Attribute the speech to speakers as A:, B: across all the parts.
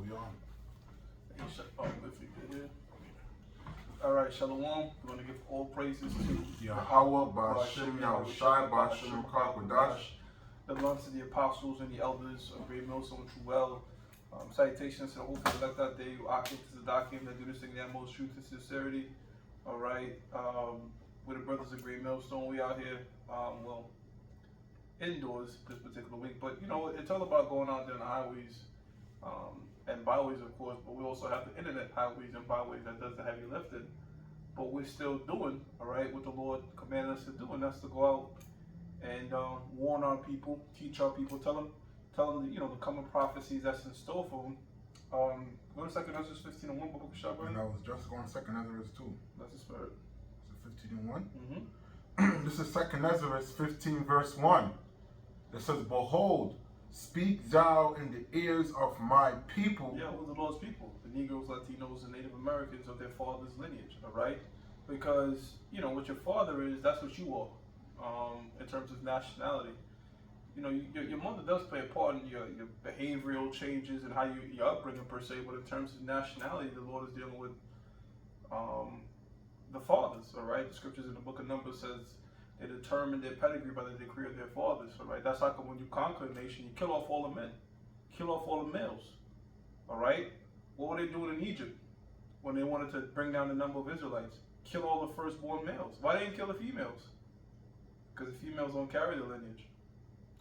A: we on?
B: If you could hear. All right, Shalom. We're going to give all praises to
A: Yahweh, Ba'ashem, Yahushai, Ba'ashem, Kakwadash.
B: that belongs to the apostles and the elders of Great Millstone True Well. Salutations to the whole elect that day, Akim to the Dakim that do this thing that most truth and sincerity. All right, we're the brothers of Great Millstone. We out here, indoors this particular week, but you know, it's all about going out there on the highways and byways, of course, but we also have the internet highways and byways that does the heavy lifting. But we're still doing, all right, what the Lord commanded us to do, and that's to go out and warn our people, teach our people, tell them, you know, the coming prophecies that's in store for them. Go to 2 Ezra 15 and 1, Book of Shabbat.
A: And I was just going 2 Ezra 2.
B: That's the spirit.
A: Is it 15 and 1?
B: Mm-hmm.
A: This is 2 Ezra 15 verse 1. It says, Behold, speak thou in the ears of my people.
B: Yeah, well, the Lord's people, the Negroes, Latinos, and Native Americans of their father's lineage, all right? Because, you know, what your father is, that's what you are, in terms of nationality. You know, your mother does play a part in your behavioral changes and how your upbringing per se, but in terms of nationality, the Lord is dealing with the fathers, all right? The scriptures in the book of Numbers says they determine their pedigree by the decree of their fathers, all right? That's how come when you conquer a nation, you kill off all the men, kill off all the males, all right? What were they doing in Egypt when they wanted to bring down the number of Israelites? Kill all the firstborn males. Why they didn't kill the females? Because the females don't carry the lineage.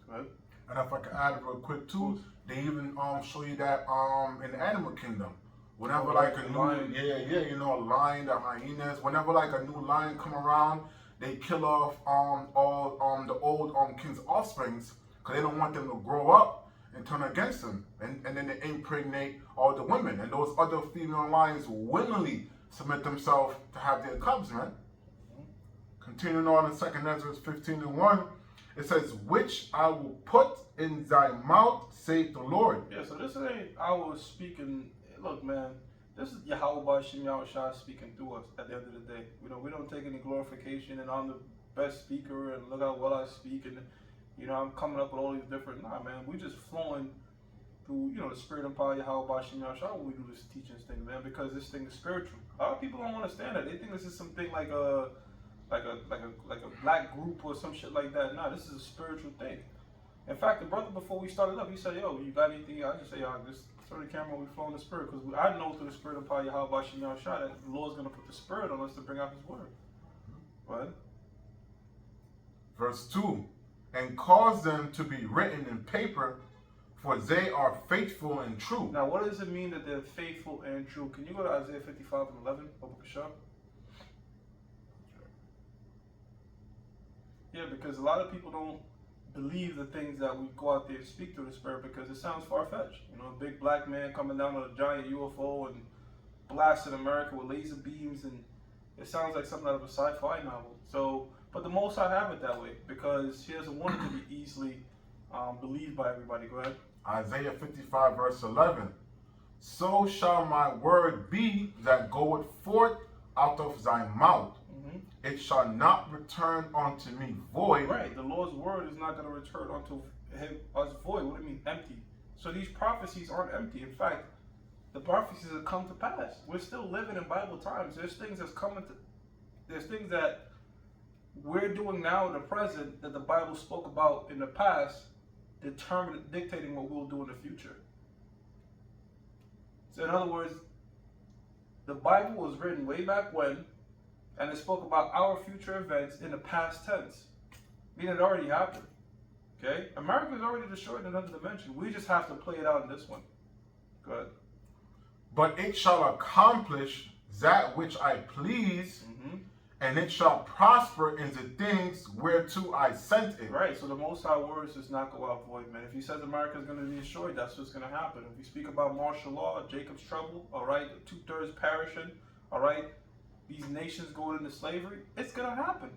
B: Go ahead.
A: And if I could add real quick too, they even show you that in the animal kingdom. Whenever like a new
B: lion.
A: you know, a lion, the hyenas, whenever like a new lion come around, they kill off all the old king's offsprings because they don't want them to grow up and turn against them. And then they impregnate all the women. And those other female lions willingly submit themselves to have their cubs, man. Continuing on in 2 Ezra 15 and 1, it says, which I will put in thy mouth, saith the Lord.
B: Yeah, so this ain't our speaking. Look, man, this is Yahweh Ba'ashem Yahushai speaking through us at the end of the day. You know, we don't take any glorification and I'm the best speaker and look how well I speak and, you know, I'm coming up with all these different, nah, man, we just flowing through, you know, the spirit and power of Yahweh Ba'ashem Yahushai when we do this teaching thing, man, because this thing is spiritual. A lot of people don't understand that. They think this is something like a black group or some shit like that. Nah, this is a spiritual thing. In fact, the brother before we started up, he said, yo, you got anything? I just say, yo, just throw the camera, we flow in the spirit. Because I know through the spirit of power, Yahweh Ba'ashem Yahushai, that the Lord's going to put the spirit on us to bring out his word. What?
A: Verse 2, and cause them to be written in paper, for they are faithful and true.
B: Now, what does it mean that they're faithful and true? Can you go to Isaiah 55 and 11, Book of Shah? Yeah, because a lot of people don't believe the things that we go out there and speak through the spirit because it sounds far-fetched. You know, a big black man coming down on a giant UFO and blasting America with laser beams, and it sounds like something out of a sci-fi novel. So, but the Most High have it that way because he doesn't want it to be easily believed by everybody. Go ahead.
A: Isaiah 55 verse 11. So shall my word be that goeth forth out of thy mouth. It shall not return unto me void.
B: Right, the Lord's word is not going to return unto him as void. What do you mean, empty? So these prophecies aren't empty. In fact, the prophecies have come to pass. We're still living in Bible times. There's things that's coming to. There's things that we're doing now in the present that the Bible spoke about in the past, dictating what we'll do in the future. So in other words, the Bible was written way back when. And it spoke about our future events in the past tense, meaning it already happened. Okay? America is already destroyed in another dimension. We just have to play it out in this one. Go ahead.
A: But it shall accomplish that which I please, and it shall prosper in the things whereto I sent it.
B: Right, so the Most High words does not go out void, man. If he says America is going to be destroyed, that's what's going to happen. If you speak about martial law, Jacob's trouble, all right, 2/3 perishing, all right, these nations going into slavery, it's going to happen.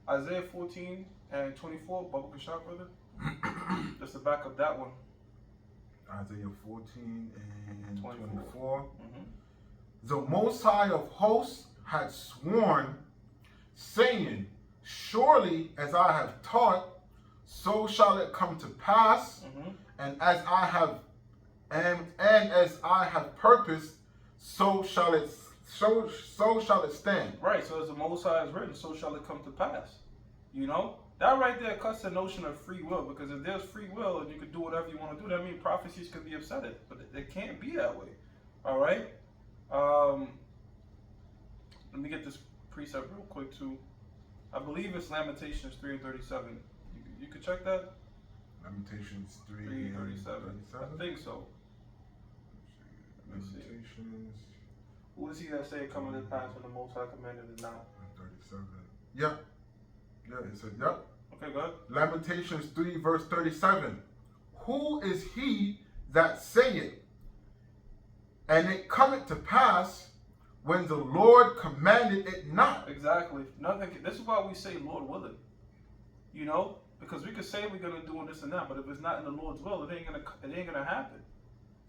B: Isaiah 14 and 24, Baba Kashaf, brother. Just to back up that one.
A: Isaiah 14 and 24. The Most High of hosts had sworn, saying, surely as I have taught, so shall it come to pass, and as I have and as I have purposed, so shall it stand.
B: Right, so as the Most High is written, so shall it come to pass. You know? That right there cuts the notion of free will, because if there's free will and you can do whatever you want to do, that means prophecies could be upsetted. But it can't be that way. Alright? Let me get this precept real quick too. I believe it's Lamentations 3:37. You could check that?
A: Lamentations
B: 3:37. I think so. Let me see.
A: Lamentations.
B: Who is he that say it coming to pass when the Most High commanded it not?
A: 37. Yeah. Yeah, it said, yep.
B: Okay, go ahead.
A: Lamentations 3 verse 37. Who is he that saith, and it cometh to pass when the Lord commanded it not?
B: Exactly. Nothing. This is why we say Lord willing. You know, because we could say we're gonna do this and that, but if it's not in the Lord's will, it ain't gonna happen.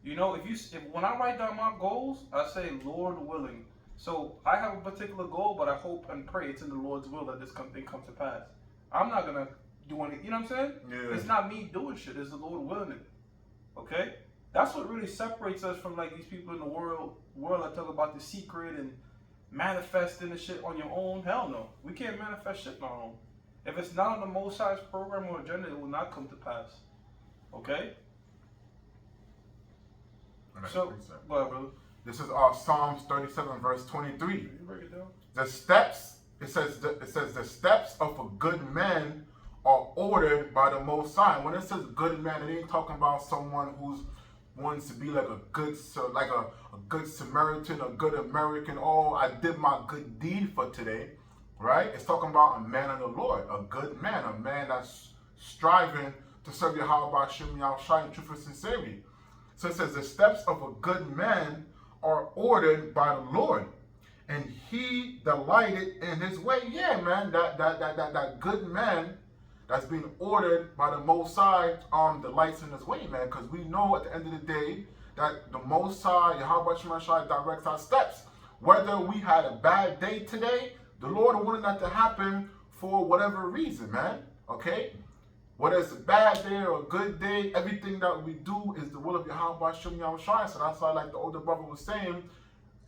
B: You know, if when I write down my goals, I say Lord willing. So I have a particular goal, but I hope and pray it's in the Lord's will that this thing comes to pass. I'm not gonna do anything. You know what I'm saying?
A: Yeah.
B: It's not me doing shit. It's the Lord willing it. Okay. That's what really separates us from like these people in the world that talk about the secret and manifesting the shit on your own. Hell no. We can't manifest shit on our own. If it's not on the Most High's program or agenda, it will not come to pass. Okay? So, go ahead, brother.
A: This is Psalms 37 verse 23.
B: You break it down?
A: The steps, it says the steps of a good man are ordered by the Most High. When it says good man, it ain't talking about someone who's wants to be like a good Samaritan, a good American. Oh, I did my good deed for today, right? It's talking about a man of the Lord, a good man, a man that's striving to serve Yahweh Hashem Yahushua in truth and sincerity. So it says the steps of a good man are ordered by the Lord, and he delighted in his way. Yeah, man, that good man that's being ordered by the Most High delights in his way, man, because we know at the end of the day that the Most High, Yahweh Shemashai, directs our steps. Whether we had a bad day today, the Lord wanted that to happen for whatever reason, man, okay? Whether it's a bad day or a good day, everything that we do is the will of Yahweh Shem Yahushua. So that's why, like the older brother was saying,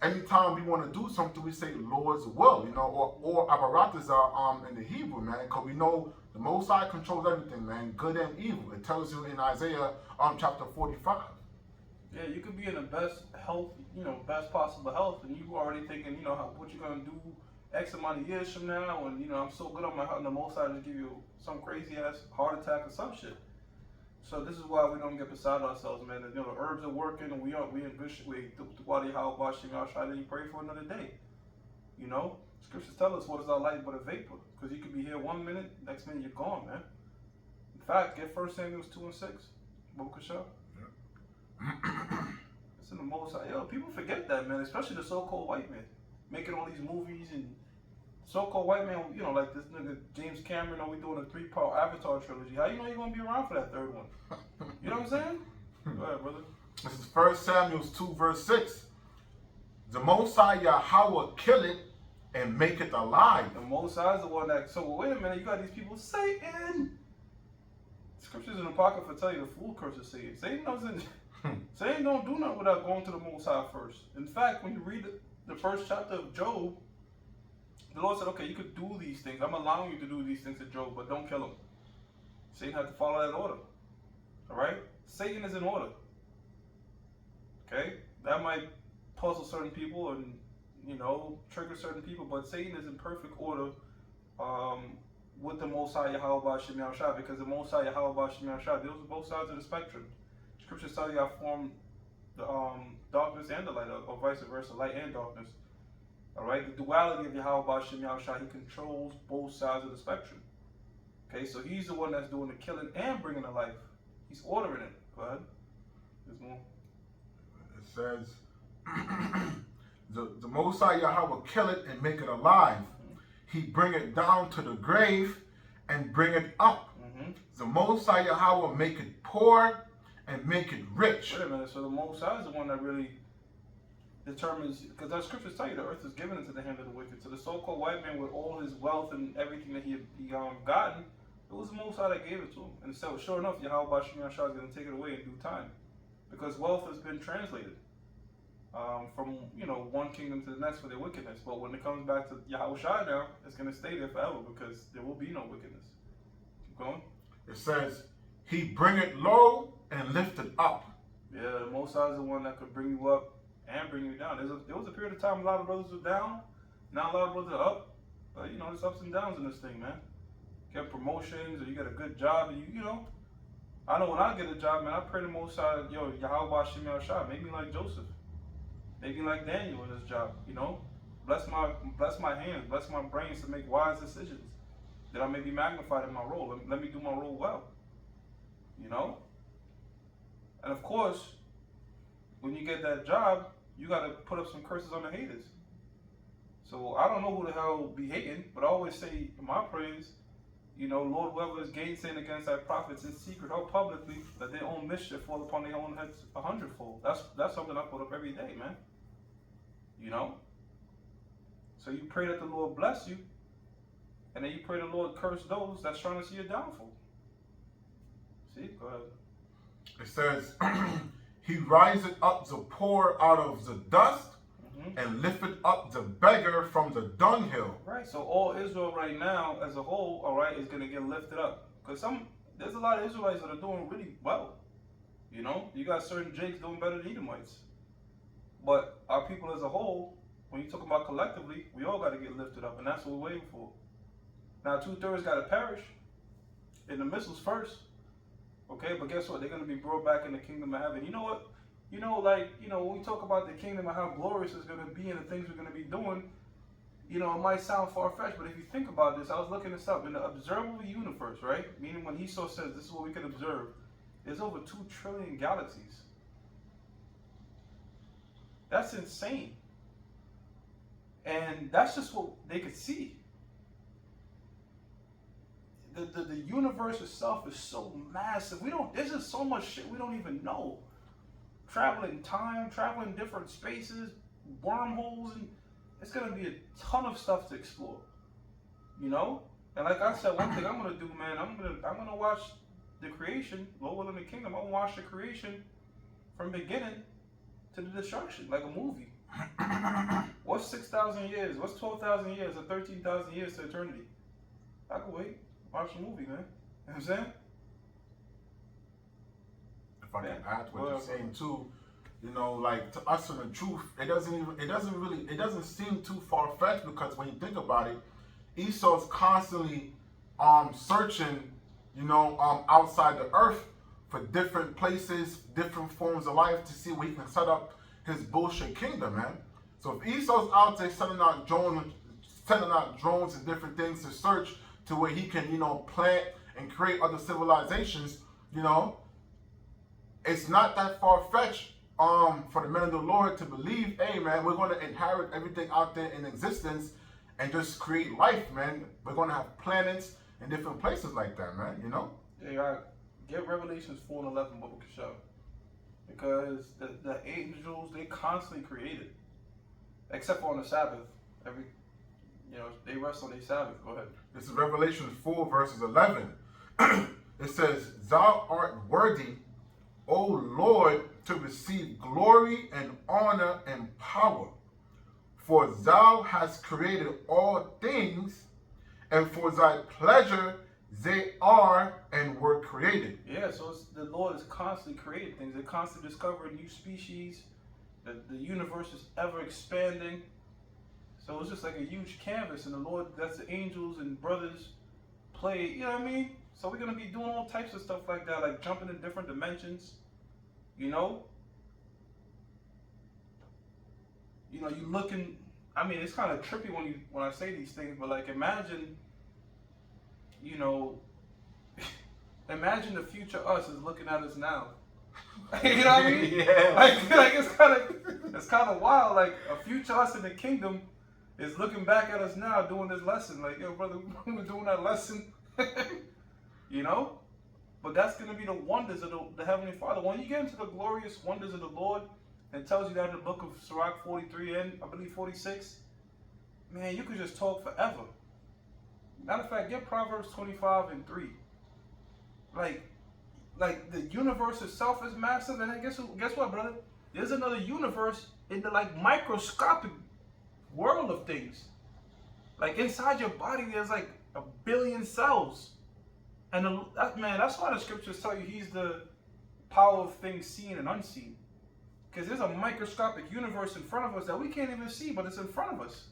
A: anytime we want to do something, we say Lord's will, you know, or Abaratazah in the Hebrew, man, because we know the Most High controls everything, man, good and evil. It tells you in Isaiah chapter 45.
B: Yeah, you could be in the best health, you know, best possible health, and you already thinking, you know, what you're gonna do X amount of years from now, and you know, I'm so good on my health, and the Most High just give you some crazy ass heart attack or some shit. So this is why we don't get beside ourselves, man. And, you know, the herbs are working, and we in good shape. The body how washing our try, then you pray for another day. You know, scriptures tell us what is our life but a vapor, because you could be here 1 minute, next minute you're gone, man. In fact, get 1 Samuel 2:6, Bukasha. It's in the Most High. Yo, people forget that, man, especially the so-called white man making all these movies, and so-called white man, you know, like this nigga James Cameron, we doing a 3-part Avatar trilogy. How you know you're gonna be around for that third one? You know what I'm saying? Go ahead, brother.
A: This is 1 Samuel 2 verse 6. The Most High Yahweh kill it and make it alive.
B: The Most High is the one that. So wait a minute, you got these people Satan. Scriptures in the Apocrypha tell you the fool curses Satan. Satan doesn't. Satan don't do nothing without going to the Most High first. In fact, when you read the first chapter of Job, the Lord said, okay, you could do these things. I'm allowing you to do these things to Job, but don't kill him. Satan had to follow that order. Alright? Satan is in order. Okay? That might puzzle certain people and, you know, trigger certain people, but Satan is in perfect order with the Most High Yahweh Shem Yahushua, because the Most High Yahweh Shem Yahushua deals with both sides of the spectrum. Scriptures tell you I formed the darkness and the light, or vice versa, light and darkness. Alright, the duality of Yahweh Shem Yahushua, he controls both sides of the spectrum. Okay, so he's the one that's doing the killing and bringing the life. He's ordering it. Go ahead. There's more.
A: It says, the Most High Yahweh kill it and make it alive. He bring it down to the grave and bring it up. The Most High Yahweh make it poor and make it rich.
B: Wait a minute, so the Most High is the one that really determines, because the scriptures tell you the earth is given into the hand of the wicked. So the so-called white man with all his wealth and everything that he gotten, it was the Most High that gave it to him. And so sure enough, Yahweh Shem Yahushua is going to take it away in due time. because wealth has been translated from one kingdom to the next for their wickedness. But when it comes back to Yahushua now, it's going to stay there forever because there will be no wickedness. Keep going.
A: It says, he bringeth low and lifteth up.
B: Yeah, the Most High is the one that could bring you up and bring you down. There was a period of time a lot of brothers were down. Now a lot of brothers are up. But there's ups and downs in this thing, man. You get promotions or you get a good job, and I know when I get a job, man, I pray the Most High, Yahweh Shem Yahushua, make me like Joseph. Make me like Daniel in this job, Bless my hands, bless my brains to make wise decisions, that I may be magnified in my role. Let me do my role well, And of course, when you get that job, you got to put up some curses on the haters. So I don't know who the hell be hating, but I always say in my praise, Lord, whoever is gainsaying against thy prophets in secret or publicly, that their own mischief fall upon their own heads 100-fold. That's something I put up every day, man. So you pray that the Lord bless you, and then you pray the Lord curse those that's trying to see your downfall. See, go ahead.
A: It says, he riseth up the poor out of the dust, and lifteth up the beggar from the dunghill.
B: Right, so all Israel right now as a whole, all right, is going to get lifted up. Because there's a lot of Israelites that are doing really well. You got certain Jakes doing better than Edomites. But our people as a whole, when you talk about collectively, we all got to get lifted up, and that's what we're waiting for. Now 2/3 got to perish in the missiles first. Okay, but guess what? They're going to be brought back in the kingdom of heaven. You know what? When we talk about the kingdom and how glorious it's going to be and the things we're going to be doing, it might sound far-fetched, but if you think about this, I was looking this up. In the observable universe, right? Meaning when Esau says this is what we can observe, there's over 2 trillion galaxies. That's insane. And that's just what they could see. The universe itself is so massive. There's just so much shit we don't even know. Traveling time, traveling different spaces, wormholes, and it's gonna be a ton of stuff to explore. And like I said, one thing I'm gonna do, man, I'm gonna watch the creation, Lord willing the kingdom. I'm gonna watch the creation from beginning to the destruction, like a movie. What's 6,000 years? What's 12,000 years or 13,000 years to eternity? I can wait. Watch the movie, man. You know what I'm saying?
A: If I can add to what you're saying too, like to us in the truth, it doesn't seem too far fetched, because when you think about it, Esau's constantly searching, outside the earth for different places, different forms of life to see where he can set up his bullshit kingdom, man. So if Esau's out there sending out drones and different things to search to where he can, plant and create other civilizations, it's not that far-fetched for the men of the Lord to believe, hey, man, we're going to inherit everything out there in existence and just create life, man. We're going to have planets in different places like that, man,
B: Yeah, right. Get Revelations 4 and 11, Baba Kashaw. Because the angels, they constantly created. Except for on the Sabbath. They rest on their Sabbath. Go ahead.
A: This is Revelation 4, verses 11. It says, thou art worthy, O Lord, to receive glory and honor and power. For thou hast created all things, and for thy pleasure they are and were created.
B: Yeah, so the Lord is constantly creating things. They're constantly discovering new species. The universe is ever expanding. So it's just like a huge canvas, and the Lord, that's the angels and brothers play, you know what I mean? So we're going to be doing all types of stuff like that, like jumping in different dimensions, you looking, it's kind of trippy when I say these things, but like imagine, imagine the future us is looking at us now. You know what I mean?
A: Yeah.
B: Like it's kind of wild. Like a future us in the kingdom is looking back at us now doing this lesson. Like, yo, brother, we were doing that lesson. But that's going to be the wonders of the Heavenly Father. When you get into the glorious wonders of the Lord, and it tells you that in the book of Sirach 43 and I believe 46, man, you could just talk forever. Matter of fact, get Proverbs 25 and 3. Like, like the universe itself is massive, and then guess what, brother? There's another universe in the like microscopic world of things. Like inside your body, there's like 1 billion cells, and that's why the scriptures tell you He's the power of things seen and unseen. Because there's a microscopic universe in front of us that we can't even see, but it's in front of us.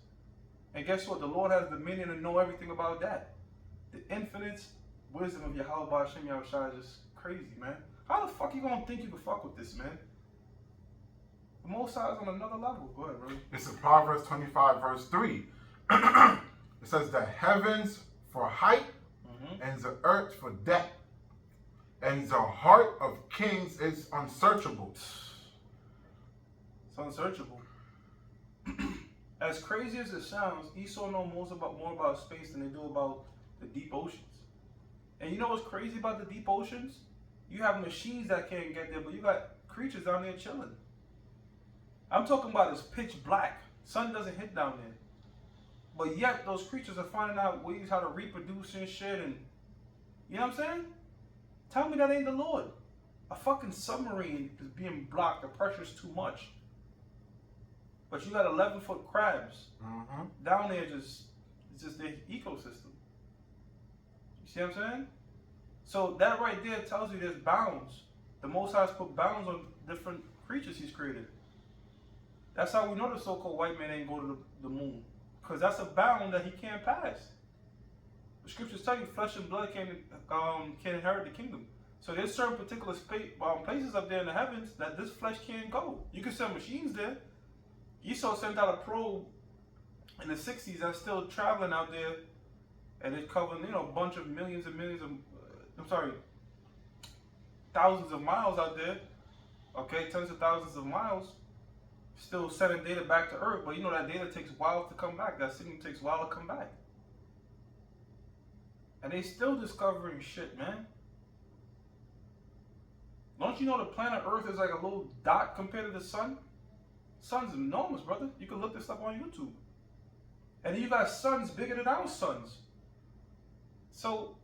B: And guess what? The Lord has dominion and know everything about that. The infinite wisdom of Yahweh Ba'Shem Yahushua is just crazy, man. How the fuck you gonna think you can fuck with this, man? The Most High is on another level. Go ahead, brother.
A: It's in Proverbs 25, verse 3. It says, the heavens for height and the earth for depth, and the heart of kings is unsearchable.
B: It's unsearchable. As crazy as it sounds, Esau knows more about space than they do about the deep oceans. And you know what's crazy about the deep oceans? You have machines that can't get there, but you got creatures down there chilling. I'm talking about it's pitch black. Sun doesn't hit down there. But yet those creatures are finding out ways how to reproduce and shit, and you know what I'm saying? Tell me that ain't the Lord. A fucking submarine is being blocked, the pressure's too much. But you got 11-foot crabs down there, it's just their ecosystem. You see what I'm saying? So that right there tells you there's bounds. The Most High's put bounds on different creatures He's created. That's how we know the so-called white man ain't go to the moon. Because that's a bound that he can't pass. The scriptures tell you flesh and blood can't inherit the kingdom. So there's certain particular places up there in the heavens that this flesh can't go. You can send machines there. Esau sent out a probe in the 60s that's still traveling out there, and it's covering, a bunch of millions and millions of, thousands of miles out there. Okay, tens of thousands of miles. Still sending data back to Earth, but that data takes a while to come back. That signal takes a while to come back. And they still discovering shit, man. Don't you know the planet Earth is like a little dot compared to the sun? Sun's enormous, brother. You can look this up on YouTube. And then you got suns bigger than our suns. So,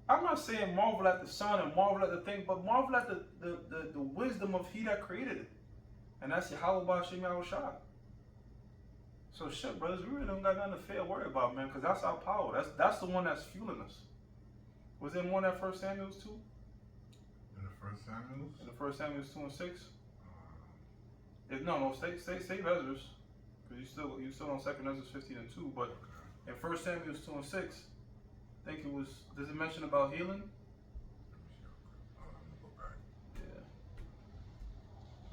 B: I'm not saying marvel at the sun and marvel at the thing, but marvel at the wisdom of He that created it. And that's Yahweh Ba'Shem Yahushua. So shit, brothers, we really don't got nothing to fear or worry about, man, because that's our power. That's the one that's fueling us. Was there more in that 1 Samuel 2?
A: In the 1 Samuel?
B: In the 1 Samuel 2 and 6? If no, save Ezra's, because you still on 2 Ezra 15 and 2. But in 1 Samuel 2 and 6, I think it was. Does it mention about healing? Yeah.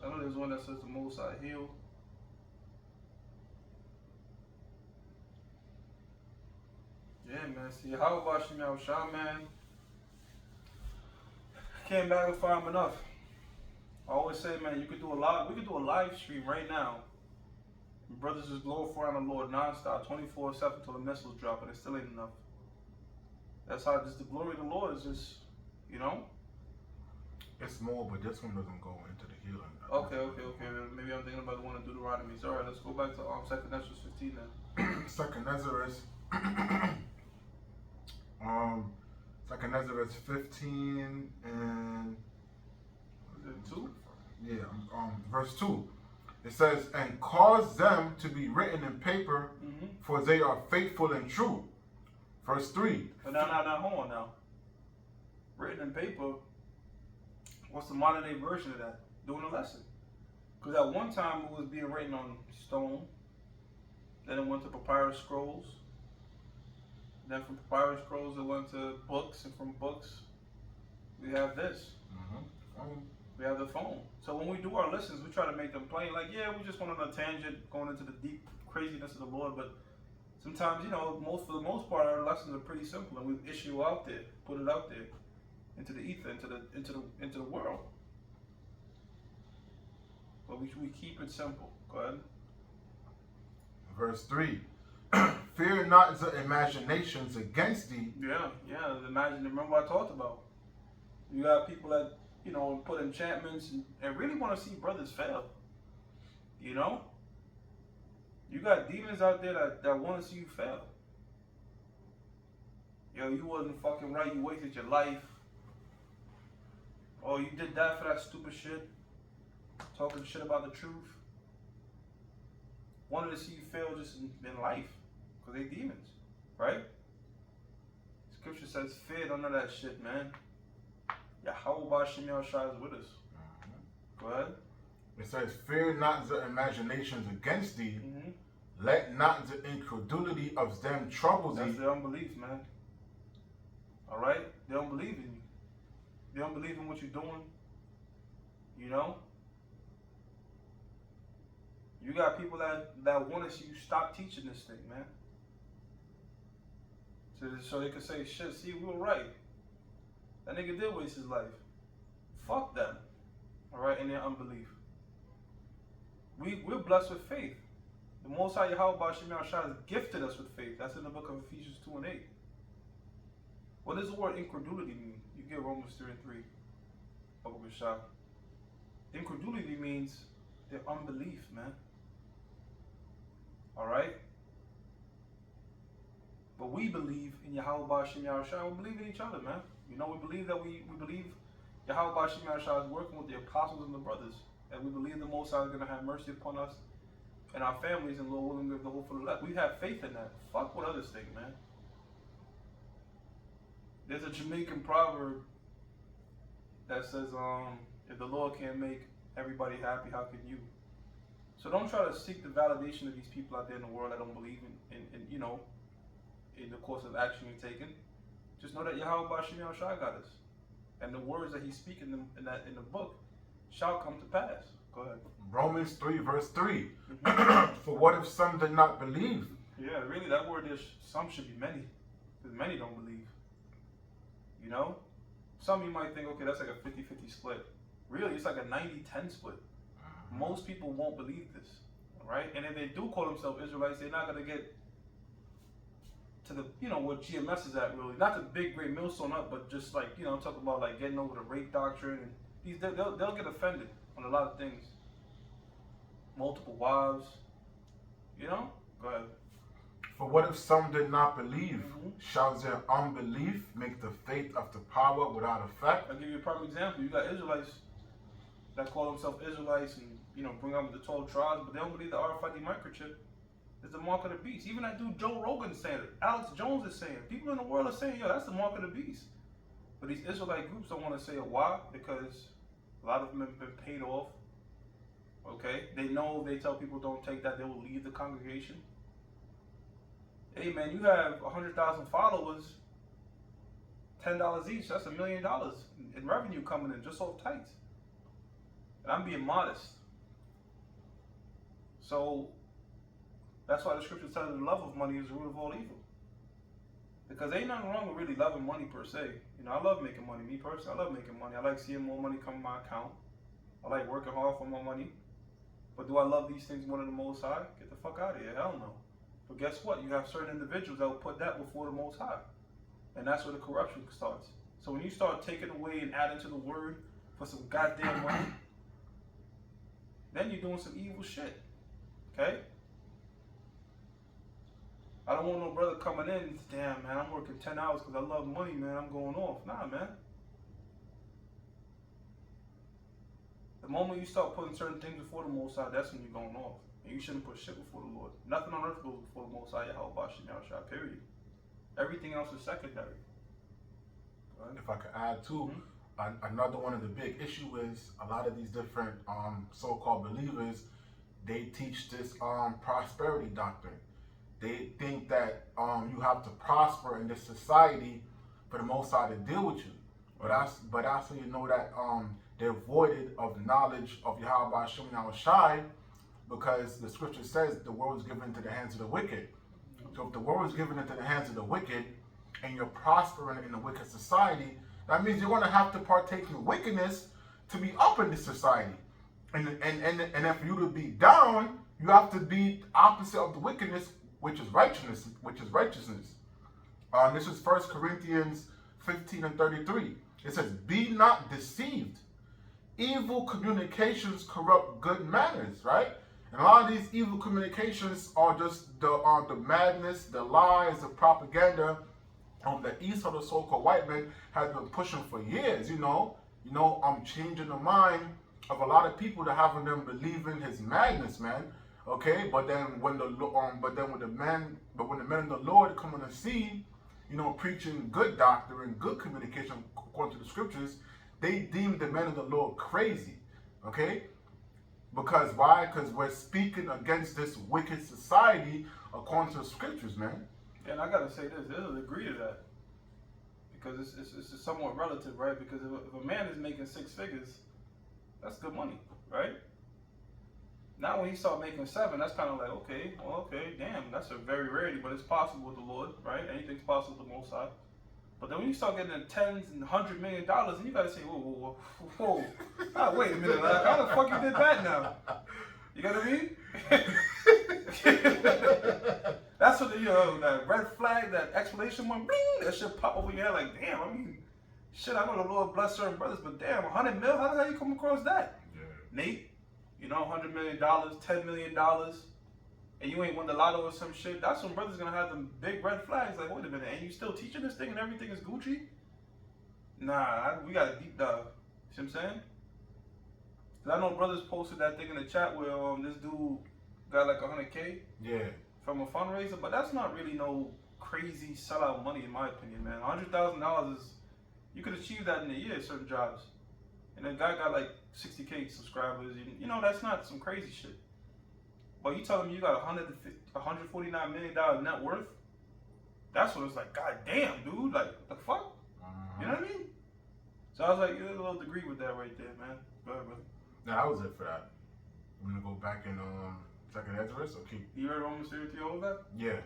B: I know there's one that says the Most High heal. Yeah, man. See, how about Shem Yahushua, man? Can't magnify Him enough. I always say, man, we could do a live stream right now. Brothers is glorifying the Lord nonstop, 24/7 till the missiles drop, and it still ain't enough. That's how just the glory of the Lord is just,
A: It's more, but this one doesn't go into the healing.
B: Okay. Maybe I'm thinking about the one in Deuteronomy. All right, let's go back to 2 Ezra 15 then.
A: 2 Ezra is 2 Ezra is 15 and
B: 2?
A: Yeah, verse 2. It says, and cause them to be written in paper, for they are faithful and true. Verse 3.
B: But now, hold on now. Written in paper, what's the modern day version of that? Doing a lesson. Because at one time it was being written on stone. Then it went to papyrus scrolls. Then from papyrus scrolls it went to books, and from books we have this. We have the phone. So when we do our lessons, we try to make them plain. Like, yeah, we just went on a tangent going into the deep craziness of the Lord, but sometimes, for the most part, our lessons are pretty simple, and we issue out there, put it out there, into the ether, into the world. But we keep it simple. Go ahead.
A: Verse 3. Fear not the imaginations against thee.
B: Yeah. Remember what I talked about. You got people that, put enchantments and really want to see brothers fail. You got demons out there that want to see you fail. You wasn't fucking right, you wasted your life. Oh, you did that for that stupid shit, talking shit about the truth. Wanted to see you fail just in life, because they demons, right? Scripture says, fear none of that shit, man. Yahweh Shem Yahushua is with us. Go ahead.
A: It says, fear not the imaginations against thee.
B: Mm-hmm.
A: Let not the incredulity of them trouble thee.
B: That's their unbelief, man. All right? They don't believe in you. They don't believe in what you're doing. You know? You got people that want to see you stop teaching this thing, man. So they can say, shit, see, we were right. That nigga did waste his life. Fuck them. All right? In their unbelief. We're blessed with faith. The Most High Yahweh Shem Yahushua has gifted us with faith. That's in the book of Ephesians 2 and 8. What does the word incredulity mean? You get Romans 3 and 3. Incredulity means their unbelief, man. Alright? But we believe in Yahweh Shem Yahushua. We believe in each other, man. You know, we believe that we believe Yahweh Shem Yahushua is working with the apostles and the brothers. And we believe the Most High is going to have mercy upon us and our families, and Lord willing, give the hope for the left. We have faith in that. Fuck what others think, man. There's a Jamaican proverb that says, if the Lord can't make everybody happy, how can you? So don't try to seek the validation of these people out there in the world that don't believe in you know, in the course of action you're taking. Just know that Yahweh Shem Yahushua got us. And the words that he's speaking in the book shall come to pass. Go ahead.
A: Romans 3 verse 3. For what if some did not believe?
B: Yeah, really, that word is, some should be many. Because many don't believe. You know? Some you might think, okay, that's like a 50-50 split. Really, it's like a 90-10 split. Most people won't believe this. Alright? And if they do call themselves Israelites, they're not going to get to the, you know, where GMS is at, really. Not the big, great millstone up, but just like, you know, talking about like getting over the rape doctrine. And these, they'll get offended on a lot of things. Multiple wives. You know? Go ahead.
A: For what if some did not believe? Shall their unbelief make the faith of the power without effect?
B: I'll give you a prime example. You got Israelites that call themselves Israelites and, you know, bring up the 12 tribes, but they don't believe the RFID microchip is the mark of the beast. Even that dude Joe Rogan is saying it. Alex Jones is saying it. People in the world are saying, yo, that's the mark of the beast. But these Israelite groups don't want to say it. Why? Because a lot of them have been paid off. Okay? They know if they tell people don't take that, they will leave the congregation. Hey man, you have 100,000 followers, $10 each, that's $1 million in revenue coming in just off tights. And I'm being modest. So that's why the scripture says the love of money is the root of all evil. Because ain't nothing wrong with really loving money per se. You know, I love making money. Me personally, I love making money. I like seeing more money come in my account. I like working hard for my money. But do I love these things more than the Most High? Get the fuck out of here. Hell no. But guess what? You have certain individuals that will put that before the Most High. And that's where the corruption starts. So when you start taking away and adding to the word for some goddamn money, then you're doing some evil shit. Okay? I don't want no brother coming in, damn man, I'm working 10 hours because I love money, man, I'm going off. Nah, man. The moment you start putting certain things before the Most High, that's when you're going off. And you shouldn't put shit before the Lord. Nothing on earth goes before the Most High Yahweh Shem Yahushua, period. Everything else is secondary. Right?
A: If I could add too, another one of the big issue is a lot of these different so-called believers, they teach this prosperity doctrine. They think that you have to prosper in this society for the Most High to deal with you. But that's when you know that they're voided of knowledge of Yahweh Shem Yahushua, because the scripture says the world is given into the hands of the wicked. So if the world is given into the hands of the wicked, and you're prospering in a wicked society, that means you're going to have to partake in wickedness to be up in this society. And then for you to be down, you have to be opposite of the wickedness, which is righteousness. This is 1 Corinthians 15 and 33. It says, "Be not deceived. Evil communications corrupt good manners," right? And a lot of these evil communications are just the madness, the lies, the propaganda the East or the so-called white man has been pushing for years. You know, changing the mind of a lot of people to having them believe in his madness, man. Okay, but then when the men of the Lord come on the scene, preaching good doctrine, good communication according to the scriptures, they deem the men of the Lord crazy. Okay, because why? Because we're speaking against this wicked society according to the scriptures, man.
B: And I gotta say this, there's a degree to that. Because it's somewhat relative, right? Because if a man is making 6 figures, that's good money, right? Now when he start making 7, that's kind of like, okay, damn, that's a very rarity, but it's possible with the Lord, right? Anything's possible with the Most High. But then when you start getting in tens and $100 million, then you gotta say, whoa. Ah, wait a minute, like, how the fuck you did that now? You got what I mean? That's what that red flag, that exclamation mark, bling, that shit pop over your head like, damn, I mean, shit, I know the Lord bless certain brothers, but damn, 100 mil, how the hell you come across that?
A: Yeah.
B: Nate, $100 million, $10 million, and you ain't won the lotto or some shit, that's when brothers gonna have them big red flags, like, wait a minute, and you still teaching this thing and everything is Gucci? Nah, we got a deep dive, see what I'm saying? I know brothers posted that thing in the chat where this dude got like 100K.
A: Yeah.
B: From a fundraiser, but that's not really no crazy sellout money in my opinion, man. $100,000 is, you could achieve that in a year, certain jobs. And the guy got like 60K subscribers. That's not some crazy shit. But you telling me you got $149 million net worth? That's what it's like. God damn, dude. Like, what the fuck? You know what I mean? So I was like, there's a little degree with that right there, man. Go ahead, brother.
A: Now that was it for that. I'm gonna go back in Second Ezra, or keep.
B: You read Romans 3 all of that?
A: Yeah.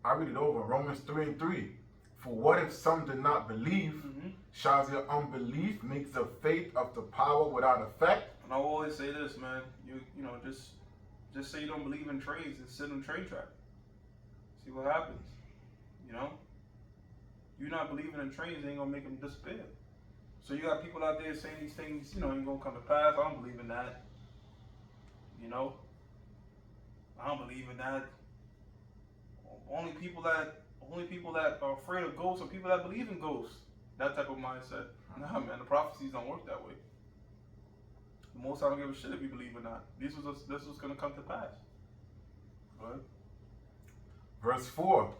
A: I read it over. Romans 3:3. For what if some did not believe?
B: Mm-hmm.
A: Shall their unbelief make the faith of the power without effect?
B: And I always say this, man. Just say you don't believe in trains and sit on the train track. See what happens. You not believing in trains ain't gonna make them disappear. So you got people out there saying these things, ain't gonna come to pass. I don't believe in that. I don't believe in that. Only people that are afraid of ghosts are people that believe in ghosts. That type of mindset. Nah, man, the prophecies don't work that way. The Most High don't give a shit if you believe or not. This was gonna come to pass. What?
A: Verse 4.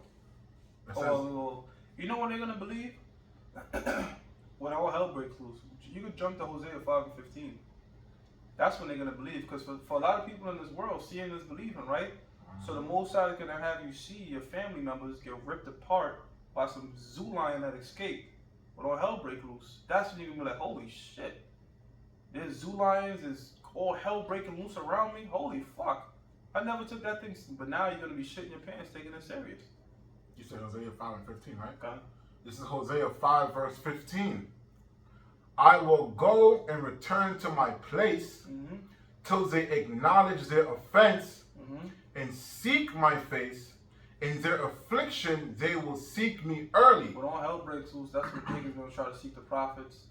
A: It says,
B: you know when they're gonna believe? When all hell breaks loose. You could jump to Hosea 5:15. That's when they're gonna believe. Because for a lot of people in this world, seeing is believing, right? So the Most High is gonna have you see your family members get ripped apart by some zoo lion that escaped. When all hell break loose, that's when you're gonna be like, holy shit. There's zoo lions, there's all hell breaking loose around me. Holy fuck. I never took that thing, but now you're gonna be shitting your pants taking it serious.
A: You said Hosea 5:15, right?
B: Okay.
A: This is Hosea 5 verse 15. I will go and return to my place till they acknowledge their offense and seek my face. In their affliction, they will seek me early.
B: When all hell breaks loose, that's when niggas gonna try to seek the prophets,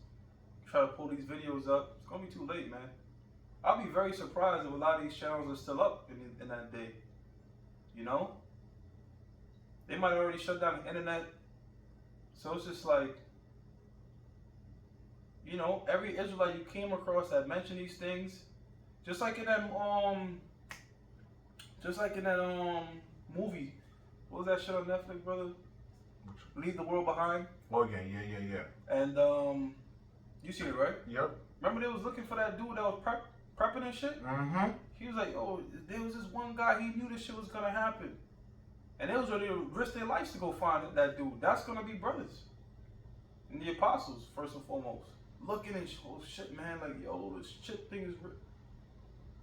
B: try to pull these videos up. It's gonna be too late, man. I'll be very surprised if a lot of these channels are still up in that day. They might already shut down the internet. So it's just like, every Israelite you came across that mentioned these things, just like in that movie. What was that shit on Netflix, brother? Leave the World Behind.
A: Oh yeah.
B: And you seen it, right?
A: Yep.
B: Remember they was looking for that dude that was prepping and shit?
A: Mm-hmm.
B: He was like, oh, there was this one guy, he knew this shit was gonna happen. And they was ready to risk their lives to go find that dude. That's gonna be brothers. And the apostles, first and foremost. Looking and shit, man, like, yo, this shit thing is real.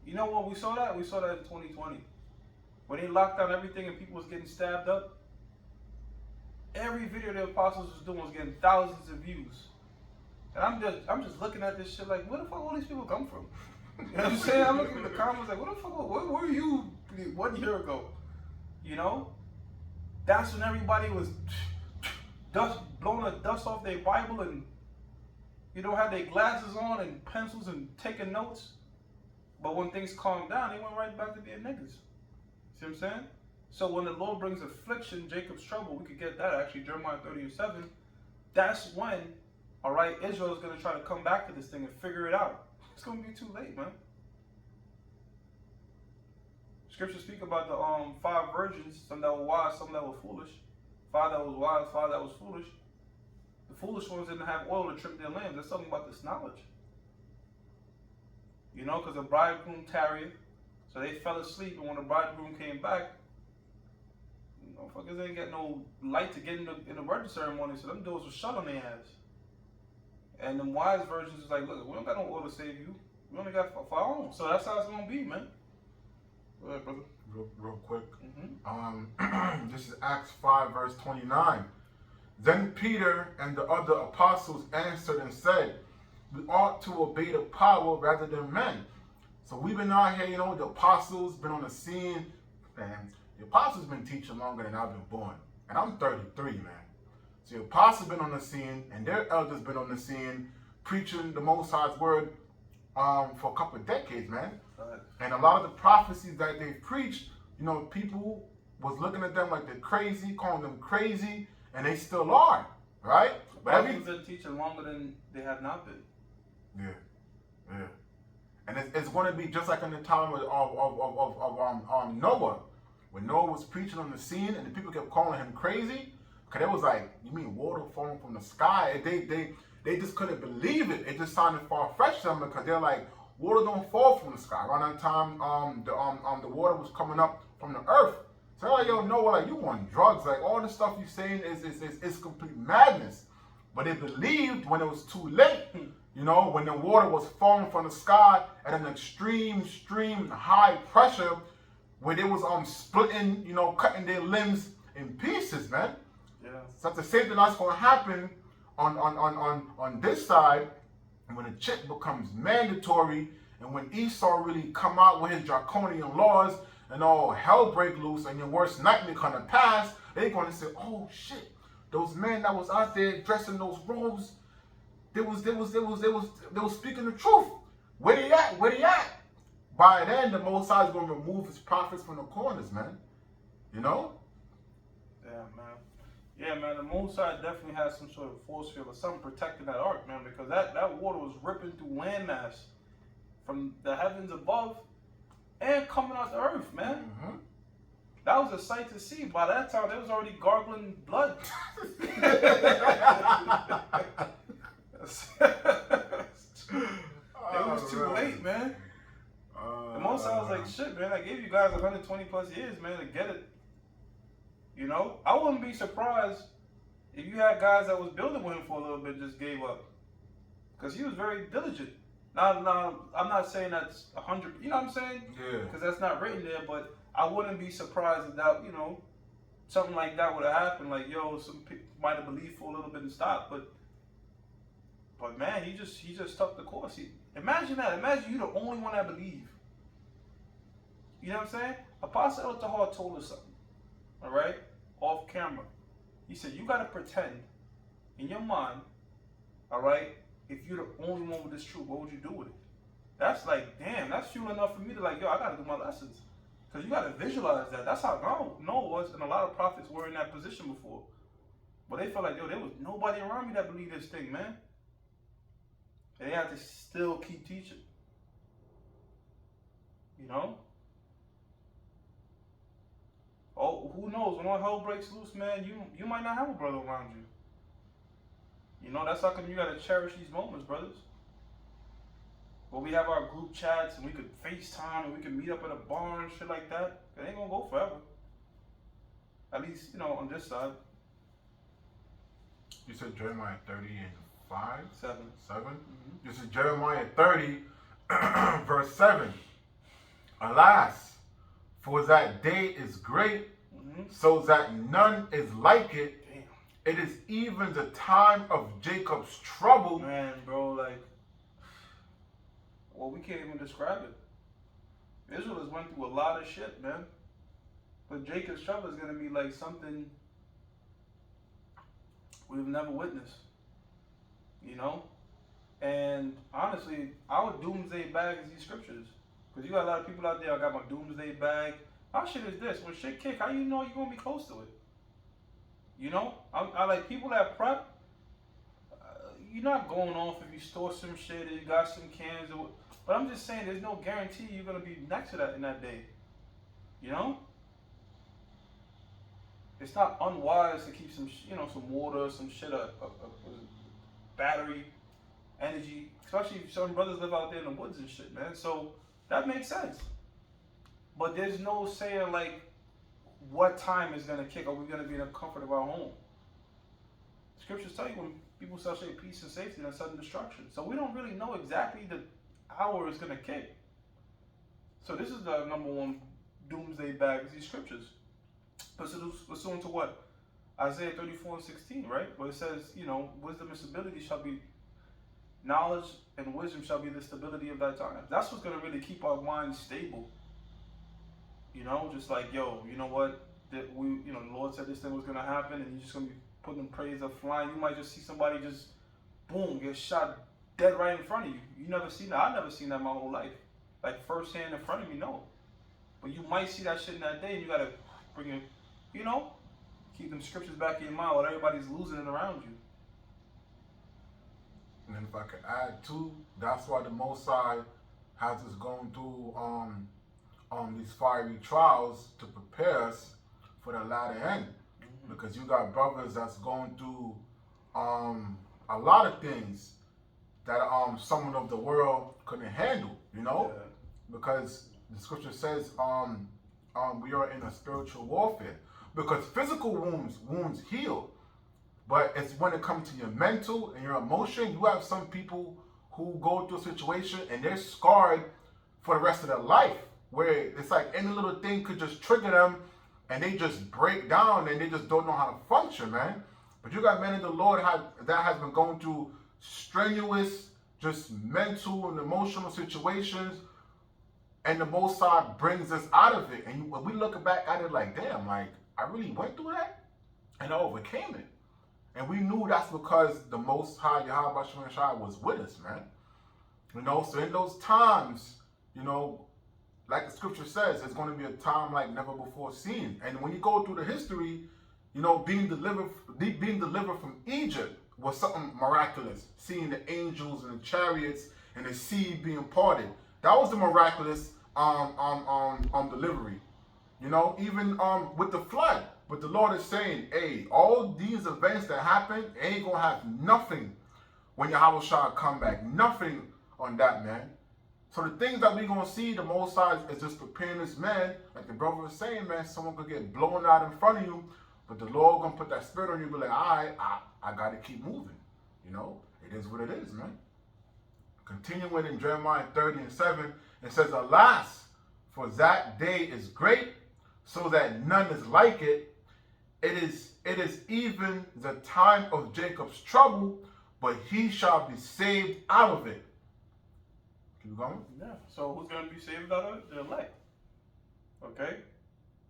B: You know when we saw that? We saw that in 2020. When they locked down everything and people was getting stabbed up. Every video the apostles was doing was getting thousands of views. And I'm just looking at this shit like, where the fuck all these people come from? You know what I'm saying? I'm looking at the comments like, where were you 1 year ago? That's when everybody was blowing the dust off their Bible and had their glasses on and pencils and taking notes. But when things calmed down, they went right back to being niggas. See what I'm saying? So when the Lord brings affliction, Jacob's trouble, we could get that actually, Jeremiah 30:7. That's when all right, Israel is going to try to come back to this thing and figure it out. It's going to be too late, man. Scriptures speak about the 5 virgins, some that were wise, some that were foolish. 5 that was wise, 5 that was foolish. The foolish ones didn't have oil to trim their lamps. There's something about this knowledge. You know, because the bridegroom tarried, so they fell asleep, and when the bridegroom came back, motherfuckers ain't get no light to get in the wedding ceremony, so them doors were shut on their ass. And them wise virgins was like, look, we don't got no oil to save you. We only got for our own. So that's how it's going to be, man. Go ahead, brother.
A: Real quick. This is Acts 5, verse 29. Then Peter and the other apostles answered and said, we ought to obey the power rather than men. So we've been out here, the apostles been on the scene, man. The apostles been teaching longer than I've been born. And I'm 33, man. So the apostles been on the scene, and their elders been on the scene, preaching the Most High's word for a couple of decades, man. And a lot of the prophecies that they preached, people was looking at them like they're crazy, calling them crazy, and they still are, right?
B: But apostles been teaching longer than they have not been.
A: Yeah. And it's going to be just like in the time of Noah. When Noah was preaching on the scene and the people kept calling him crazy, because it was like, you mean water falling from the sky? They just couldn't believe it. It just sounded far-fetched to them because they're like, water don't fall from the sky. Around that time, the water was coming up from the earth. So they're like, yo, Noah, like, you on drugs. Like, all the stuff you're saying is complete madness. But they believed when it was too late, when the water was falling from the sky at an extreme high pressure, where they was splitting, cutting their limbs in pieces, man.
B: Yeah.
A: So that's the same thing that's gonna happen on this side, when a check becomes mandatory, and when Esau really come out with his draconian laws and all hell break loose and your worst nightmare gonna pass, they're gonna say, oh shit, those men that was out there dressing those robes, they was speaking the truth. Where they at? By then, the Most High is going to remove his prophets from the corners, man.
B: Yeah, man. Yeah, man, the Most High definitely has some sort of force field or something protecting that ark, man, because that water was ripping through landmass from the heavens above and coming out the earth, man.
A: Mm-hmm.
B: That was a sight to see. By that time, they was already gargling blood. It was too late, man. The Most High was like, shit, man, I gave you guys 120 plus years, man, to get it. I wouldn't be surprised if you had guys that was building with him for a little bit just gave up. Because he was very diligent. Now, I'm not saying that's 100, you know what I'm saying?
A: Yeah.
B: Because that's not written there, but I wouldn't be surprised if that, something like that would have happened. Like, some people might have believed for a little bit and stopped, but man, he just stuck the course. Imagine that. Imagine you're the only one that believe. You know what I'm saying? Apostle El Tahar told us something, all right, off camera. He said, you got to pretend in your mind, all right, if you're the only one with this truth, what would you do with it? That's like, damn, that's fuel enough for me to like, I got to do my lessons. Because you got to visualize that. That's how Noah was, and a lot of prophets were in that position before. But they felt like, there was nobody around me that believed this thing, man. And they had to still keep teaching. Oh, who knows? When all hell breaks loose, man, you might not have a brother around you. That's how come you gotta cherish these moments, brothers. Where we have our group chats and we could FaceTime and we could meet up at a bar and shit like that. It ain't gonna go forever. At least, on this side.
A: You said Jeremiah 30 and 5?
B: 7.
A: 7?
B: Mm-hmm.
A: This is Jeremiah 30, verse 7. Alas, for that day is great, so that none is like it.
B: Damn.
A: It is even the time of Jacob's trouble.
B: Man, bro, we can't even describe it. Israel has went through a lot of shit, man. But Jacob's trouble is going to be like something we've never witnessed. And honestly, our doomsday bag is these scriptures. Because you got a lot of people out there, I got my doomsday bag. Our shit is this. When shit kick, how you know you're going to be close to it? I like people that prep, you're not going off if you store some shit and you got some cans. But I'm just saying, there's no guarantee you're gonna be next to that in that day. You know, it's not unwise to keep some, some water, some shit, a battery, energy. Especially if some brothers live out there in the woods and shit, man. So that makes sense. But there's no saying like what time is gonna kick. Are we gonna be in the comfort of our home? Scriptures tell you when people shall say peace and safety and sudden destruction. So we don't really know exactly the hour is gonna kick. So this is the number one doomsday bag is these scriptures. Pursuant to what? Isaiah 34:16, right? Where it says, wisdom and stability shall be, knowledge and wisdom shall be the stability of thy time. That's what's gonna really keep our minds stable. Just like, you know what? That the Lord said this thing was gonna happen, and you're just gonna be putting praise up flying. You might just see somebody just boom, get shot dead right in front of you. You never seen that. I've never seen that my whole life. Like first hand in front of me, no. But you might see that shit in that day, and you gotta bring it, keep them scriptures back in your mind while everybody's losing it around you.
A: And then if I could add too, that's why the Most High has us going through these fiery trials to prepare us for the latter end. Mm-hmm. Because you got brothers that's going through a lot of things that someone of the world couldn't handle, Yeah. Because the scripture says we are in a spiritual warfare. Because physical wounds heal. But it's when it comes to your mental and your emotion, you have some people who go through a situation and they're scarred for the rest of their life. Where it's like any little thing could just trigger them and they just break down and they just don't know how to function, man. But you got men in the Lord that has been going through strenuous, just mental and emotional situations, and the Most High brings us out of it. And we look back at it like, damn, like, I really went through that and I overcame it. And we knew that's because the Most High, Yahweh Shem Shai, was with us, man. So in those times, like the scripture says, it's going to be a time like never before seen. And when you go through the history, being delivered from Egypt was something miraculous. Seeing the angels and the chariots and the sea being parted. That was the miraculous delivery. Even with the flood. But the Lord is saying, hey, all these events that happen ain't going to have nothing when Yahweh shall come back. Nothing on that, man. So the things that we're going to see, the Most High is just preparing this man. Like the brother was saying, man, someone could get blown out in front of you. But the Lord going to put that spirit on you and be like, all right, I got to keep moving. It is what it is, man. Continuing in Jeremiah 30:7, it says, alas, for that day is great, so that none is like it. It is even the time of Jacob's trouble, but he shall be saved out of it. Keep going.
B: Yeah. So who's going to be saved out of it? The elect. Okay?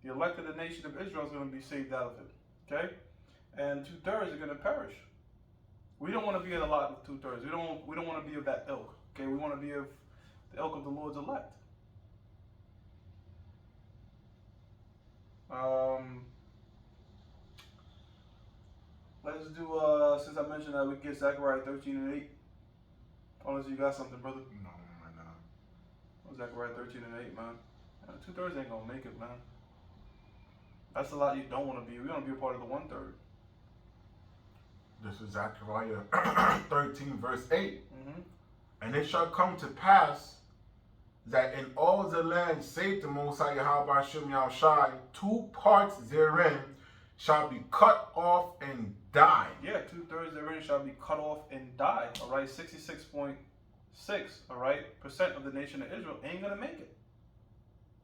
B: The elect of the nation of Israel is going to be saved out of it. Okay? And 2/3 are going to perish. We don't want to be in a lot of 2/3. We don't want to be of that ilk. Okay? We want to be of the ilk of the Lord's elect. Let's do, since I mentioned that, we get Zechariah 13:8. Unless you got something, brother.
A: No, right now.
B: Zechariah 13:8, man. 2/3 ain't gonna make it, man. That's a lot you don't want to be. We want to be a part of the 1/3.
A: This is Zechariah 13:8.
B: Mm-hmm.
A: And it shall come to pass that in all the land, save the Most High Yahweh Shem Shai, 2 parts therein shall be cut off and die.
B: Yeah, 2/3 therein shall be cut off and die. All right, 66.6%, all right, percent of the nation of Israel ain't gonna make it.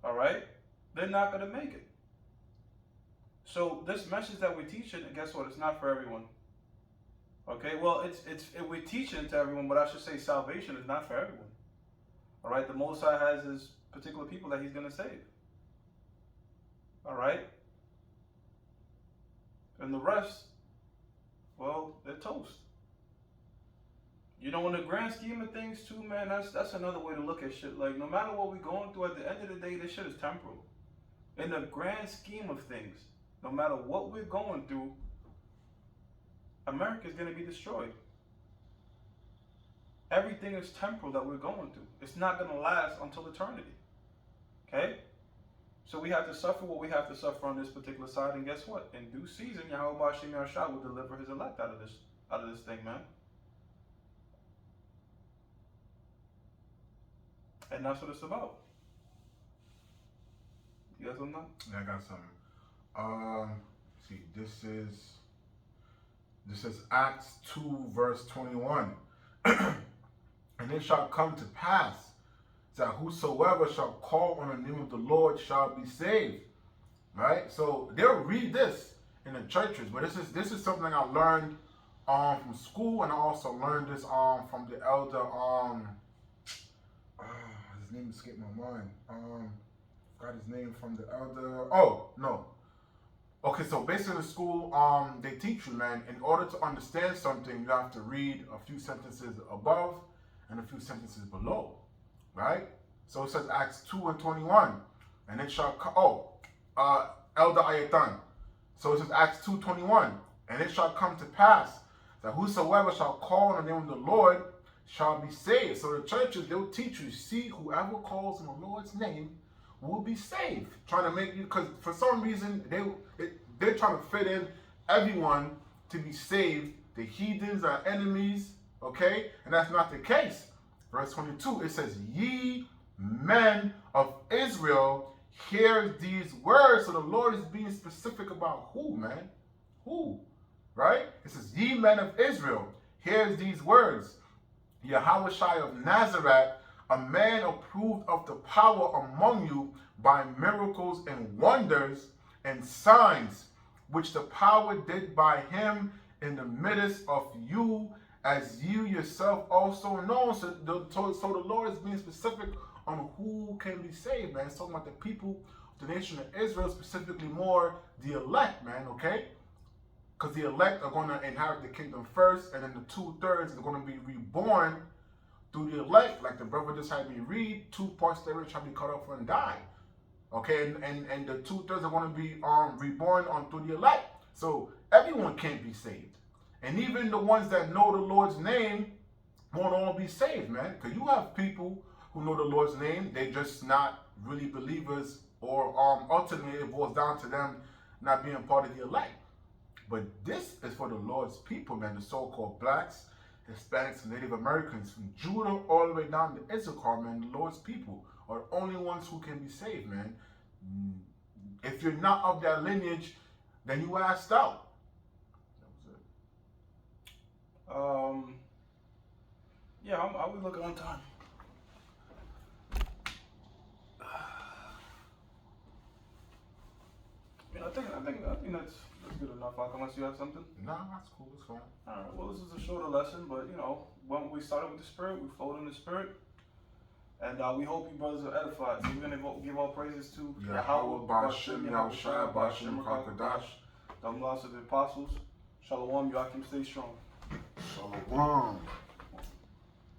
B: All right, they're not gonna make it. So this message that we're teaching, and guess what? It's not for everyone. Okay, well, we're teaching it to everyone, but I should say salvation is not for everyone. All right, the Most High has his particular people that he's gonna save. All right. And the rest, well, they're toast. In the grand scheme of things too, man, that's another way to look at shit. Like, no matter what we're going through, at the end of the day, this shit is temporal. In the grand scheme of things, no matter what we're going through, America's going to be destroyed. everything is temporal that we're going through. It's not going to last until eternity. Okay? So we have to suffer what we have to suffer on this particular side, and guess what? In due season, Yahweh Bashim Yahshua will deliver his elect out of this thing, man. And that's what it's about. You got something?
A: Yeah, I got something. See, this is Acts 2 verse 21. And it shall come to pass that whosoever shall call on the name of the Lord shall be saved. Right? So they'll read this in the churches, but this is something I learned from school, and I also learned this from the elder his name escaped my mind. Got his name from the elder. Oh no. Okay, so basically in school, they teach you, man, in order to understand something, you have to read a few sentences above and a few sentences below, right? So it says Acts 2 and 21, and it shall elder Ayatan. So it says Acts 2:21, and it shall come to pass that whosoever shall call on the name of the Lord shall be saved. So the churches, they'll teach you, see, whoever calls on the Lord's name will be saved. Trying to make you, because for some reason, they're trying to fit in everyone to be saved. The heathens are enemies, okay? And that's not the case. Verse 22, it says, ye men of Israel, hear these words. So the Lord is being specific about who, man? Who? Right? It says, ye men of Israel, hear these words. Yahushua of Nazareth, a man approved of the power among you by miracles and wonders and signs, which the power did by him in the midst of you, as you yourself also know. So the Lord is being specific on who can be saved, man. It's talking about the people, the nation of Israel, specifically more the elect, man, okay? Because the elect are going to inherit the kingdom first, and then the 2/3 are going to be reborn through the elect. Like the brother just had me read, 2 parts therein shall be cut off and die. Okay, and the 2/3 are going to be reborn through the elect. So everyone can't be saved. And even the ones that know the Lord's name won't all be saved, man. Because you have people who know the Lord's name, they're just not really believers, or ultimately it boils down to them not being part of the elect. But this is for the Lord's people, man, the so-called blacks, Hispanics, and Native Americans, from Judah all the way down to Issachar, man. The Lord's people are the only ones who can be saved, man. If you're not of that lineage, then you asked out.
B: That was it. Yeah, I was looking on time. I think that's good enough. Unless you have something.
A: No, that's cool. It's fine.
B: All right. Well, this is a shorter lesson, but when we started with the Spirit, we flowed in the Spirit, and we hope you brothers are edified. So we're gonna give all praises to
A: Yahweh, Bashim, Yahushua, Bashim, Kakadash,
B: the lost of the apostles. Shalom, Yakim, stay strong.
A: Shalom.